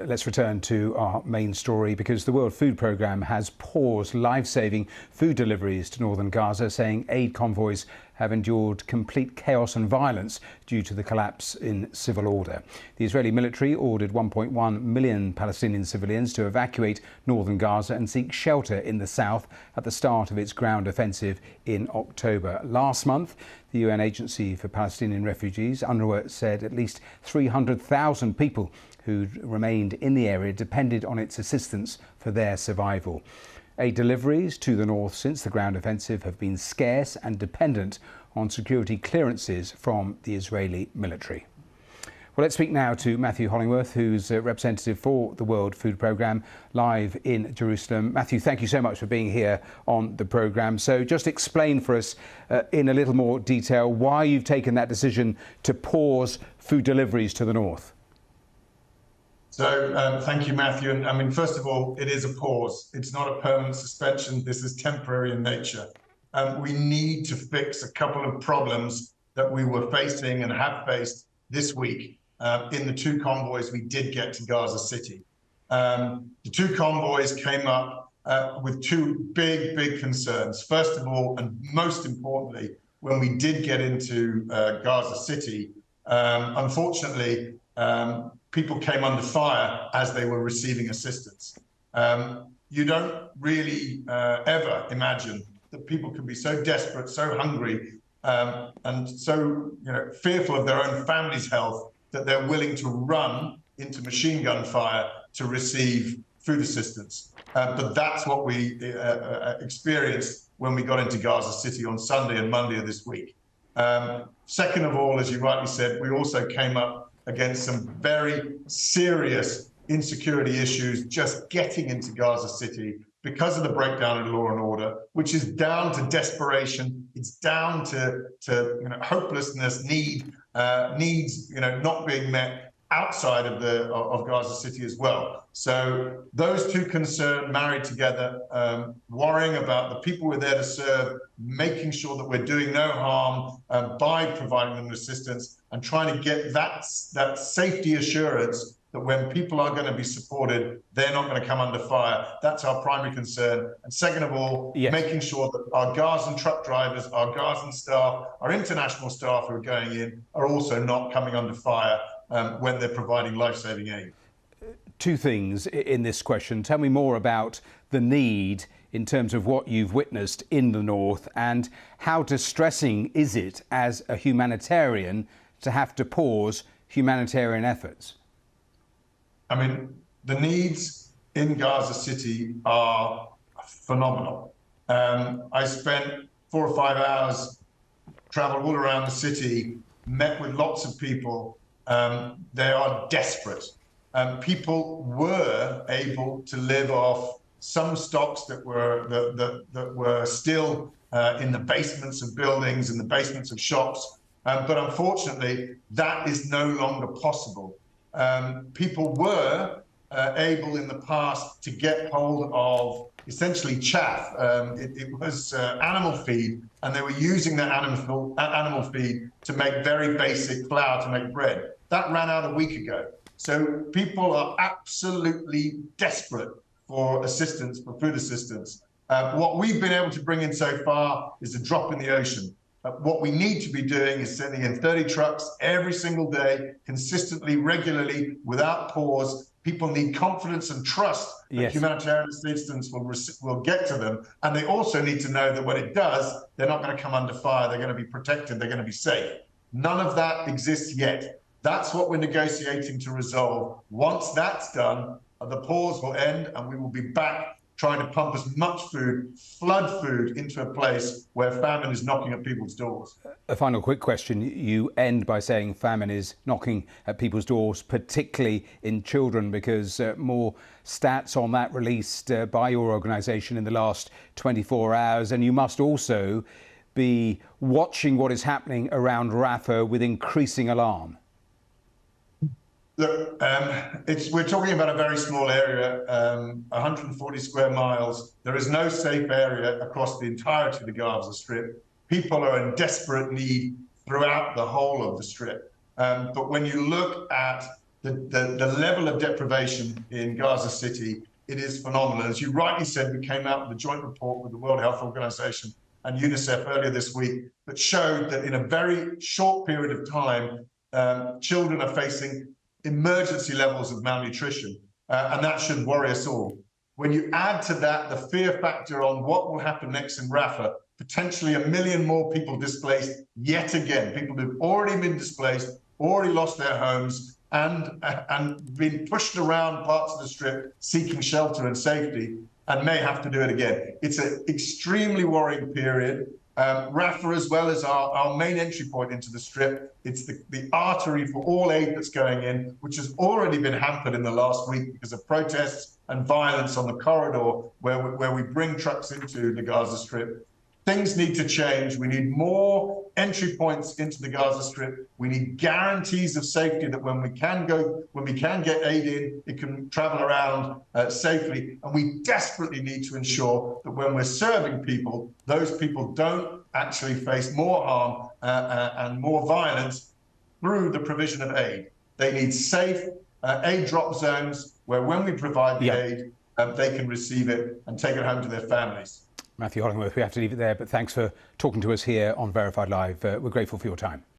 Let's return to our main story because the World Food Programme has paused life-saving food deliveries to northern Gaza, saying aid convoys have endured complete chaos and violence due to the collapse in civil order. The Israeli military ordered 1.1 million Palestinian civilians to evacuate northern Gaza and seek shelter in the south at the start of its ground offensive in October. Last month, the UN Agency for Palestinian Refugees, UNRWA, said at least 300,000 people who remained in the area depended on its assistance for their survival. Aid deliveries to the north since the ground offensive have been scarce and dependent on security clearances from the Israeli military. Well, let's speak now to Matthew Hollingworth, who's a representative for the World Food Programme, live in Jerusalem. Matthew, thank you so much for being here on the programme. So just explain for us in a little more detail why you've taken that decision to pause food deliveries to the north. So thank you, Matthew. And I mean, first of all, it is a pause. It's not a permanent suspension. This is temporary in nature. We need to fix a couple of problems that we were facing and have faced this week in the two convoys we did get to Gaza City. The two convoys came up with two big concerns. First of all, and most importantly, when we did get into Gaza City, unfortunately, people came under fire as they were receiving assistance. You don't really ever imagine that people can be so desperate, so hungry, and so fearful of their own family's health that they're willing to run into machine gun fire to receive food assistance. But that's what we experienced when we got into Gaza City on Sunday and Monday of this week. Second of all, as you rightly said, we also came up against some very serious insecurity issues just getting into Gaza City because of the breakdown in law and order, which is down to desperation. It's down to hopelessness, needs not being met outside of Gaza City as well. So those two concerns married together, worrying about the people we're there to serve, making sure that we're doing no harm by providing them assistance, and trying to get that safety assurance that when people are going to be supported, they're not going to come under fire. That's our primary concern. And second of all, yes, making sure that our Gazan truck drivers, our Gazan staff, our international staff who are going in are also not coming under fire when they're providing life-saving aid. Two things in this question. Tell me more about the need in terms of what you've witnessed in the north, and how distressing is it as a humanitarian to have to pause humanitarian efforts? I mean, the needs in Gaza City are phenomenal. I spent 4 or 5 hours, traveled all around the city, met with lots of people. They are desperate. People were able to live off some stocks that were still in the basements of buildings, in the basements of shops. But unfortunately, that is no longer possible. People were able in the past to get hold of essentially chaff. It was animal feed, and they were using that animal feed to make very basic flour to make bread. That ran out a week ago. So people are absolutely desperate for assistance, for food assistance. What we've been able to bring in so far is a drop in the ocean. What we need to be doing is sending in 30 trucks every single day, consistently, regularly, without pause. People need confidence and trust that humanitarian assistance will get to them. And they also need to know that when it does, they're not going to come under fire. They're going to be protected. They're going to be safe. None of that exists yet. That's what we're negotiating to resolve. Once that's done, the pause will end, and we will be back trying to pump as much food, flood food into a place where famine is knocking at people's doors. A final quick question. You end by saying famine is knocking at people's doors, particularly in children, because more stats on that released by your organisation in the last 24 hours. And you must also be watching what is happening around Rafah with increasing alarm. Look, we're talking about a very small area, 140 square miles. There is no safe area across the entirety of the Gaza Strip. People are in desperate need throughout the whole of the Strip. But when you look at the level of deprivation in Gaza City, it is phenomenal. As you rightly said, we came out with a joint report with the World Health Organization and UNICEF earlier this week that showed that in a very short period of time, children are facing emergency levels of malnutrition, and that should worry us all. When you add to that the fear factor on what will happen next in Rafah, potentially 1 million more people displaced yet again, people who've already been displaced, already lost their homes, and been pushed around parts of the Strip seeking shelter and safety, and may have to do it again. It's an extremely worrying period. Rafah, as well as our main entry point into the Strip, it's the artery for all aid that's going in, which has already been hampered in the last week because of protests and violence on the corridor where we bring trucks into the Gaza Strip. Things need to change. We need more entry points into the Gaza Strip. We need guarantees of safety that when we can get aid in, it can travel around safely. And we desperately need to ensure that when we're serving people, those people don't actually face more harm and more violence through the provision of aid. They need safe aid drop zones where when we provide the aid, they can receive it and take it home to their families. Matthew Hollingworth, we have to leave it there, but thanks for talking to us here on Verified Live. We're grateful for your time.